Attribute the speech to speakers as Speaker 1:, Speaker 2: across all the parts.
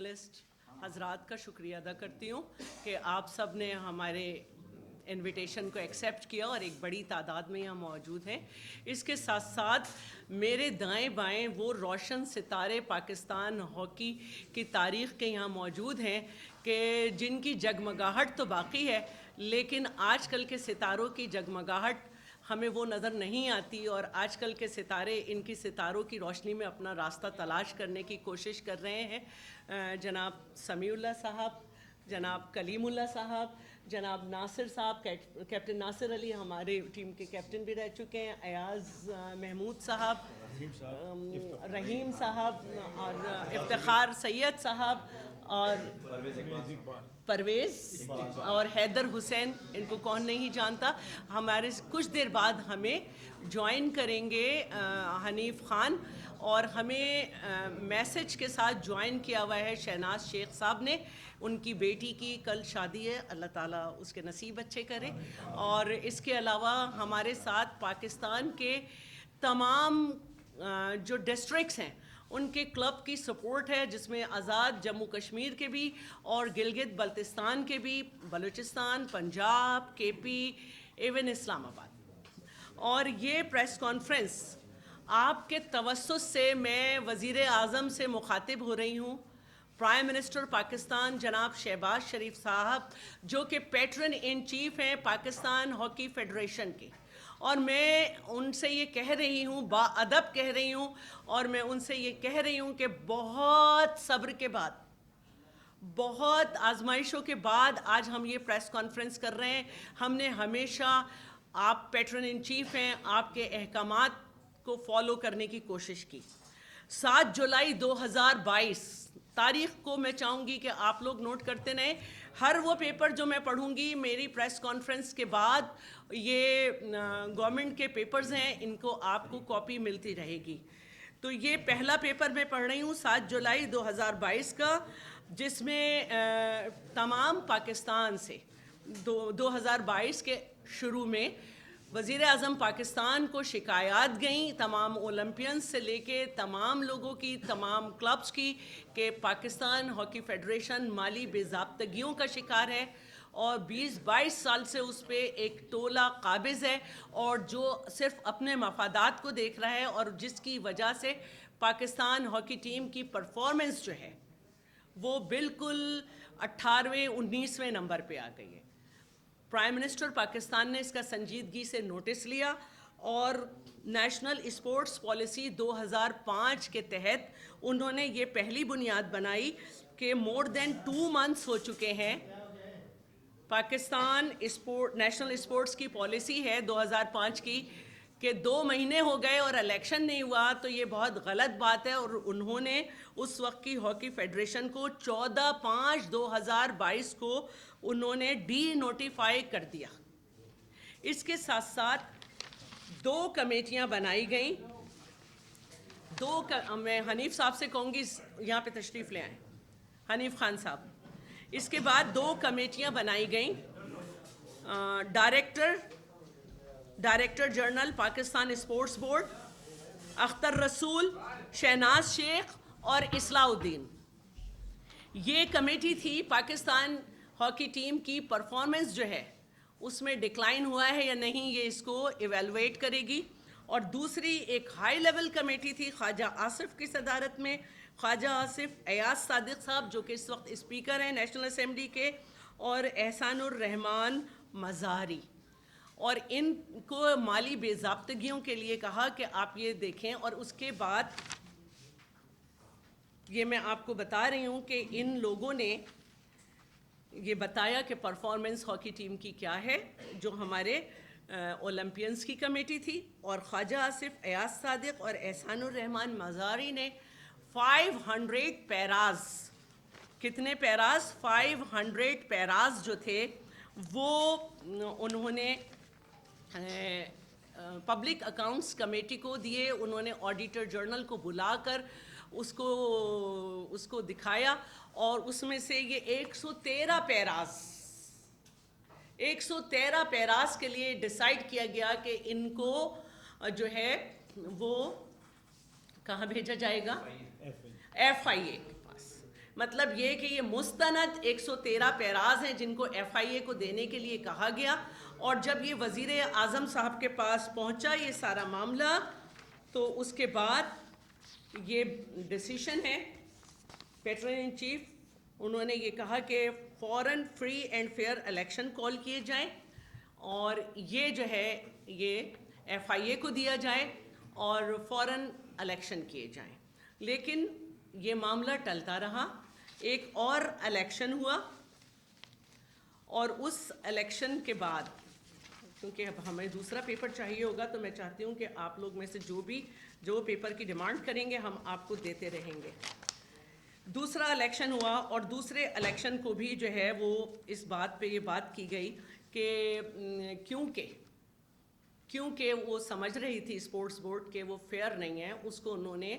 Speaker 1: Panellist حضرات کا شکریہ ادا کرتی ہوں کہ آپ سب نے ہمارے انویٹیشن کو ایکسیپٹ کیا اور ایک بڑی تعداد میں یہاں موجود ہیں. اس کے ساتھ ساتھ میرے دائیں بائیں وہ روشن ستارے پاکستان ہاکی کی تاریخ کے یہاں موجود ہیں کہ جن کی جگمگاہٹ تو باقی ہے، لیکن آج کل کے ستاروں کی جگمگاہٹ ہمیں وہ نظر نہیں آتی، اور آج کل کے ستارے ان کی ستاروں کی روشنی میں اپنا راستہ تلاش کرنے کی کوشش کر رہے ہیں. جناب سمیع اللہ صاحب، جناب کلیم اللہ صاحب، جناب ناصر صاحب، کیپٹن ناصر علی ہمارے ٹیم کے کیپٹن بھی رہ چکے ہیں، ایاز محمود صاحب، رحیم صاحب، اور افتخار سید صاحب، اور پرویز اور حیدر حسین، ان کو کون نہیں جانتا. ہمارے کچھ دیر بعد ہمیں جوائن کریں گے حنیف خان، اور ہمیں میسج کے ساتھ جوائن کیا ہوا ہے شہناز شیخ صاحب نے. ان کی بیٹی کی کل شادی ہے، اللہ تعالیٰ اس کے نصیب اچھے کرے. اور اس کے علاوہ ہمارے ساتھ پاکستان کے تمام جو ڈسٹرکٹس ہیں ان کے کلب کی سپورٹ ہے، جس میں آزاد جموں کشمیر کے بھی اور گلگت بلتستان کے بھی، بلوچستان، پنجاب، کے پی، ایون اسلام آباد. اور یہ پریس کانفرنس آپ کے توسط سے میں وزیر اعظم سے مخاطب ہو رہی ہوں، پرائم منسٹر پاکستان جناب شہباز شریف صاحب، جو کہ پیٹرن ان چیف ہیں پاکستان ہاکی فیڈریشن کے. اور میں ان سے یہ کہہ رہی ہوں، با ادب کہہ رہی ہوں، اور میں ان سے یہ کہہ رہی ہوں کہ بہت صبر کے بعد، بہت آزمائشوں کے بعد آج ہم یہ پریس کانفرنس کر رہے ہیں. ہم نے ہمیشہ، آپ پیٹرن ان چیف ہیں، آپ کے احکامات کو فالو کرنے کی کوشش کی. 7 جولائی 2022 تاریخ کو میں چاہوں گی کہ آپ لوگ نوٹ کرتے رہیں. ہر وہ پیپر جو میں پڑھوں گی میری پریس کانفرنس کے بعد، یہ گورنمنٹ کے پیپرز ہیں، ان کو آپ کو کاپی ملتی رہے گی. تو یہ پہلا پیپر میں پڑھ رہی ہوں 7 جولائی 2022 کا، جس میں تمام پاکستان سے 2022 کے شروع میں وزیر اعظم پاکستان کو شکایات گئیں تمام اولمپئنز سے لے کے تمام لوگوں کی، تمام کلبز کی، کہ پاکستان ہاکی فیڈریشن مالی بے ضابطگیوں کا شکار ہے، اور 20-22 سال سے اس پہ ایک ٹولہ قابض ہے، اور جو صرف اپنے مفادات کو دیکھ رہا ہے، اور جس کی وجہ سے پاکستان ہاکی ٹیم کی پرفارمنس جو ہے وہ بالکل 18ویں 19ویں نمبر پہ آ گئی ہے. پرائم منسٹر پاکستان نے اس کا سنجیدگی سے نوٹس لیا، اور نیشنل اسپورٹس پالیسی 2005 کے تحت انہوں نے یہ پہلی بنیاد بنائی کہ مور دین 2 months ہو چکے ہیں. پاکستان نیشنل اسپورٹس کی پالیسی ہے 2005 کی کہ 2 مہینے ہو گئے اور الیکشن نہیں ہوا، تو یہ بہت غلط بات ہے. اور انہوں نے اس وقت کی ہاکی فیڈریشن کو 14/5/2022 کو انہوں نے ڈی نوٹیفائی کر دیا. اس کے ساتھ ساتھ 2 کمیٹیاں بنائی گئیں. میں حنیف صاحب سے کہوں گی یہاں پہ تشریف لے آئیں، حنیف خان صاحب. اس کے بعد 2 کمیٹیاں بنائی گئیں، director general Pakistan sports board Akhtar رسول، شہناز شیخ اور اصلاح الدین. یہ کمیٹی تھی پاکستان ہاکی ٹیم کی پرفارمنس جو ہے اس میں ڈکلائن ہوا ہے یا نہیں، یہ اس کو ایویلویٹ کرے گی. اور دوسری ایک ہائی لیول کمیٹی تھی خواجہ آصف کی صدارت میں، خواجہ آصف، ایاز صادق صاحب جو کہ اس وقت اسپیکر ہیں نیشنل اسمبلی کے، اور احسان الرحمان مظاہری. اور ان کو مالی بے ضابطگیوں کے لیے کہا کہ آپ یہ دیکھیں. اور اس کے بعد یہ میں آپ کو بتا رہی ہوں کہ ان لوگوں نے یہ بتایا کہ پرفارمنس ہاکی ٹیم کی کیا ہے، جو ہمارے اولمپئنز کی کمیٹی تھی. اور خواجہ آصف، ایاز صادق اور احسان الرحمان مظاہری نے 500 پیراز، کتنے پیراز؟ 500 پیراز جو تھے وہ انہوں نے پبلک اکاؤنٹس کمیٹی کو دیے. انہوں نے آڈیٹر جنرل کو بلا کر اس کو دکھایا، اور اس میں سے یہ 113 پیراز کے لیے ڈیسائیڈ کیا گیا کہ ان کو جو ہے وہ کہاں بھیجا جائے گا؟ FIA کے پاس. مطلب یہ کہ یہ مستند 113 پیراز ہیں جن کو FIA کو دینے کے لیے کہا گیا، اور جب یہ وزیر اعظم صاحب کے پاس پہنچا یہ سارا معاملہ تو اس کے بعد یہ ڈیسیشن ہے پیٹرن ان چیف، انہوں نے یہ کہا کہ فوراً فری اینڈ فیئر الیکشن کال کیے جائیں اور یہ جو ہے یہ FIA کو دیا جائے اور فوراً الیکشن کیے جائیں. لیکن یہ معاملہ ٹلتا رہا. ایک اور الیکشن ہوا اور اس الیکشن کے بعد کیونکہ اب ہمیں دوسرا پیپر چاہیے ہوگا تو میں چاہتی ہوں کہ آپ لوگ میں سے جو پیپر کی ڈیمانڈ کریں گے ہم آپ کو دیتے رہیں گے. دوسرا الیکشن ہوا اور دوسرے الیکشن کو بھی جو ہے وہ اس بات پہ یہ بات کی گئی کہ کیونکہ وہ سمجھ رہی تھی اسپورٹس بورڈ کہ وہ فیئر نہیں ہے، اس کو انہوں نے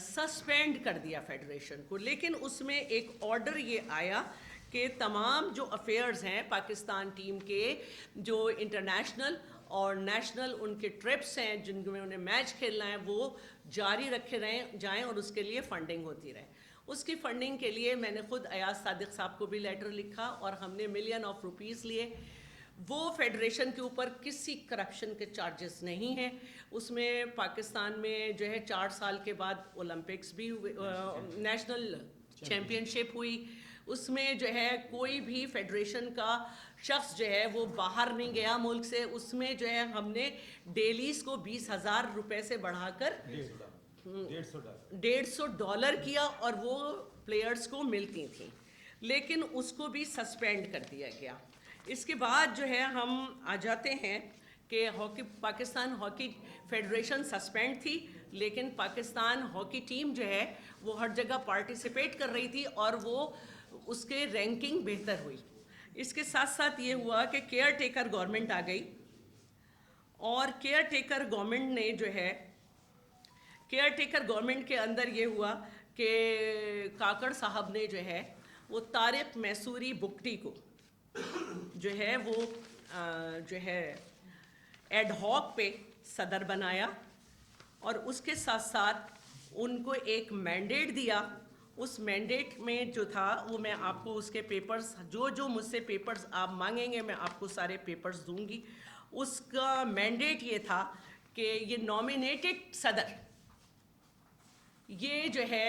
Speaker 1: سسپینڈ کر دیا فیڈریشن کو. لیکن اس میں ایک آرڈر یہ آیا کہ تمام جو افیئرز ہیں پاکستان ٹیم کے، جو انٹرنیشنل اور نیشنل ان کے ٹرپس ہیں جن میں انہیں میچ کھیلنا ہے، وہ جاری رکھے جائیں اور اس کے لیے فنڈنگ ہوتی رہے. اس کی فنڈنگ کے لیے میں نے خود ایاز صادق صاحب کو بھی لیٹر لکھا اور ہم نے ملین آف روپیز لیے. وہ فیڈریشن کے اوپر کسی کرپشن کے چارجز نہیں ہیں. اس میں پاکستان میں جو ہے 4 سال کے بعد اولمپکس بھی نیشنل چیمپئن شپ ہوئی. اس میں جو ہے کوئی بھی فیڈریشن کا شخص جو ہے وہ باہر نہیں گیا ملک سے. اس میں جو ہے ہم نے ڈیلیز کو 20,000 روپے سے بڑھا کر $150 کیا اور وہ پلیئرز کو ملتی تھیں، لیکن اس کو بھی سسپینڈ کر دیا گیا. اس کے بعد جو ہے ہم آ جاتے ہیں کہ پاکستان ہاکی فیڈریشن سسپینڈ تھی، لیکن پاکستان ہاکی ٹیم جو ہے وہ ہر جگہ پارٹیسپیٹ کر رہی تھی اور وہ اس کے رینکنگ بہتر ہوئی. اس کے ساتھ ساتھ یہ ہوا کہ کیئر ٹیکر گورنمنٹ آ گئی اور کیئر ٹیکر گورنمنٹ نے جو ہے کیئر ٹیکر گورنمنٹ کے اندر یہ ہوا کہ کاکڑ صاحب نے جو ہے وہ طارق میسوری بگٹی کو جو ہے وہ جو ہے ایڈ ہاک پہ صدر بنایا اور اس کے ساتھ ساتھ ان کو ایک مینڈیٹ دیا. اس مینڈیٹ میں جو تھا وہ میں آپ کو اس کے پیپرز جو مجھ سے پیپرز آپ مانگیں گے میں آپ کو سارے پیپرز دوں گی. اس کا مینڈیٹ یہ تھا کہ یہ نامینیٹڈ صدر یہ جو ہے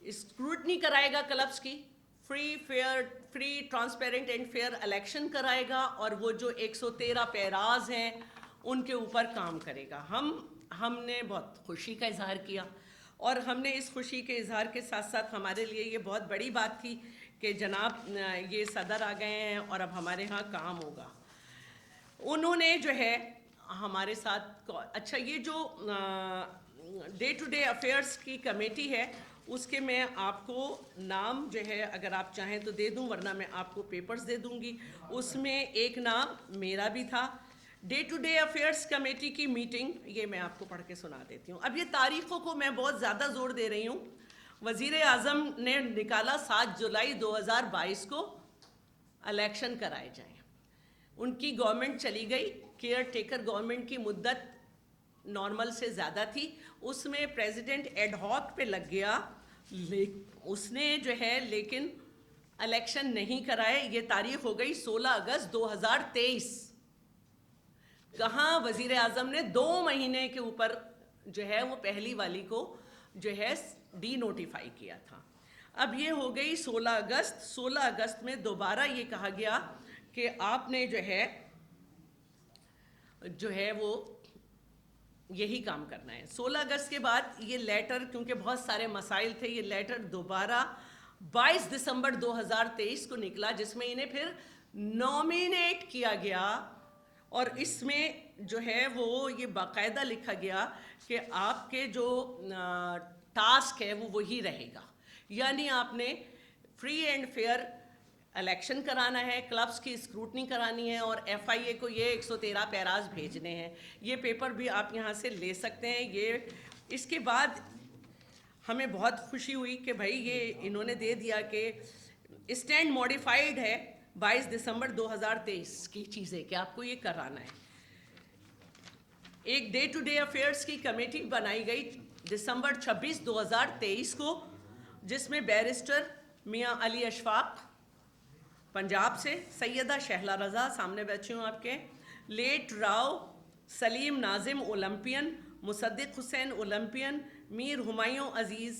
Speaker 1: اسکروٹنی کرائے گا کلبس کی، free transparent and fair election کرائے گا اور وہ جو 113 پیراز ہیں ان کے اوپر کام کرے گا. ہم نے بہت خوشی کا اظہار کیا اور ہم نے اس خوشی کے اظہار کے ساتھ ساتھ ہمارے لیے یہ بہت بڑی بات تھی کہ جناب یہ صدر آ گئے ہیں اور اب ہمارے ہاں کام ہوگا. انہوں نے جو ہے ہمارے ساتھ اچھا یہ جو ڈے ٹو ڈے افیئرس کی کمیٹی ہے اس کے میں آپ کو نام جو ہے اگر آپ چاہیں تو دے دوں ورنہ میں آپ کو پیپرز دے دوں گی. اس میں ایک نام میرا بھی تھا. Day to day affairs committee کی میٹنگ یہ میں آپ کو پڑھ کے سنا دیتی ہوں. اب یہ تاریخوں کو میں بہت زیادہ زور دے رہی ہوں. وزیر اعظم نے نکالا 7 جولائی 2022 کو الیکشن کرائے جائیں. ان کی گورنمنٹ چلی گئی. کیئر ٹیکر گورنمنٹ کی مدت نارمل سے زیادہ تھی. اس میں پریزیڈنٹ ایڈ ہاک پہ لگ گیا اس نے جو ہے لیکن الیکشن نہیں کرائے. یہ تاریخ ہو گئی 16 اگست 2023. کہاں وزیر اعظم نے 2 مہینے کے اوپر جو ہے وہ پہلی والی کو جو ہے ڈی نوٹیفائی کیا تھا. اب یہ ہو گئی 16 اگست میں دوبارہ یہ کہا گیا کہ آپ نے جو ہے وہ یہی کام کرنا ہے. 16 اگست کے بعد یہ لیٹر کیونکہ بہت سارے مسائل تھے یہ لیٹر دوبارہ 22 دسمبر 2023 کو نکلا جس میں انہیں پھر نامینیٹ کیا گیا اور اس میں جو ہے وہ یہ باقاعدہ لکھا گیا کہ آپ کے جو ٹاسک ہے وہ وہی رہے گا. یعنی آپ نے فری اینڈ فیئر الیکشن کرانا ہے، کلبس کی اسکروٹنی کرانی ہے اور FIA کو یہ 113 پیراز بھیجنے ہیں. یہ پیپر بھی آپ یہاں سے لے سکتے ہیں. اس کے بعد ہمیں بہت خوشی ہوئی کہ بھائی یہ انہوں نے دے دیا کہ اسٹینڈ موڈیفائیڈ ہے 22 دسمبر 2023 کی چیزیں کہ آپ کو یہ کرانا ہے. ایک ڈے ٹو ڈے افیئرس کی کمیٹی بنائی گئی دسمبر 26 2023 کو جس میں بیرسٹر میاں علی اشفاق پنجاب سے، سیدہ شہلا رضا سامنے بیٹھی ہوں آپ کے، لیٹ راؤ سلیم ناظم اولمپئن، مصدق حسین اولمپئن، میر ہمایوں عزیز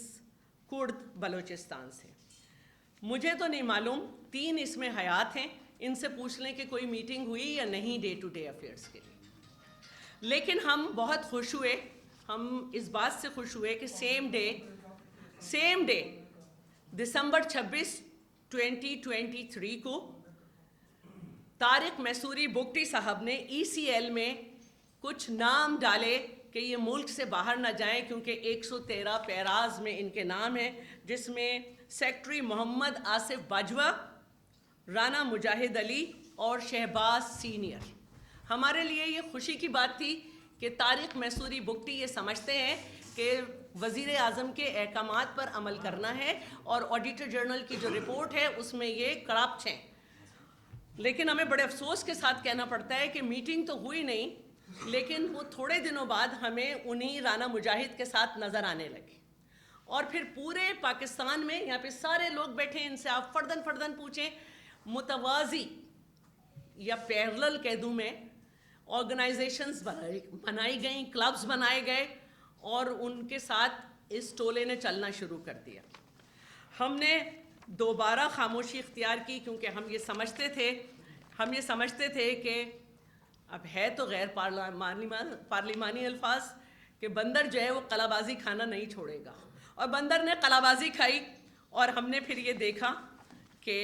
Speaker 1: کرد بلوچستان سے۔ مجھے تو نہیں معلوم، 3 اس میں حیات ہیں، ان سے پوچھ لیں کہ کوئی میٹنگ ہوئی یا نہیں ڈے ٹو ڈے افیئرس کے لیے۔ لیکن ہم بہت خوش ہوئے، ہم اس بات سے خوش ہوئے کہ سیم ڈے دسمبر 26 2023 کو طارق میسوری بگٹی صاحب نے ECL میں کچھ نام ڈالے کہ یہ ملک سے باہر نہ جائیں، کیونکہ 113 پیراز میں ان کے نام ہیں، جس میں سیکٹری محمد آصف باجوہ، رانا مجاہد علی اور شہباز سینئر۔ ہمارے لیے یہ خوشی کی بات تھی کہ طارق میسوری بگٹی یہ سمجھتے ہیں کہ وزیر اعظم کے احکامات پر عمل کرنا ہے، اور آڈیٹر جنرل کی جو رپورٹ ہے اس میں یہ کرپٹ ہیں۔ لیکن ہمیں بڑے افسوس کے ساتھ کہنا پڑتا ہے کہ میٹنگ تو ہوئی نہیں، لیکن وہ تھوڑے دنوں بعد ہمیں انہی رانا مجاہد کے ساتھ نظر آنے لگے، اور پھر پورے پاکستان میں یہاں پہ سارے لوگ بیٹھے، ان سے آپ فردن پوچھیں، متوازی یا پیرلل کہہ دوں میں آرگنائزیشنز بنائی گئیں، کلبز بنائے گئے، اور ان کے ساتھ اس ٹولے نے چلنا شروع کر دیا۔ ہم نے دوبارہ خاموشی اختیار کی، کیونکہ ہم یہ سمجھتے تھے کہ اب ہے تو غیر پارلیمانی الفاظ کہ بندر جو ہے وہ قلعہ بازی کھانا نہیں چھوڑے گا، اور بندر نے قلعہ بازی کھائی، اور ہم نے پھر یہ دیکھا کہ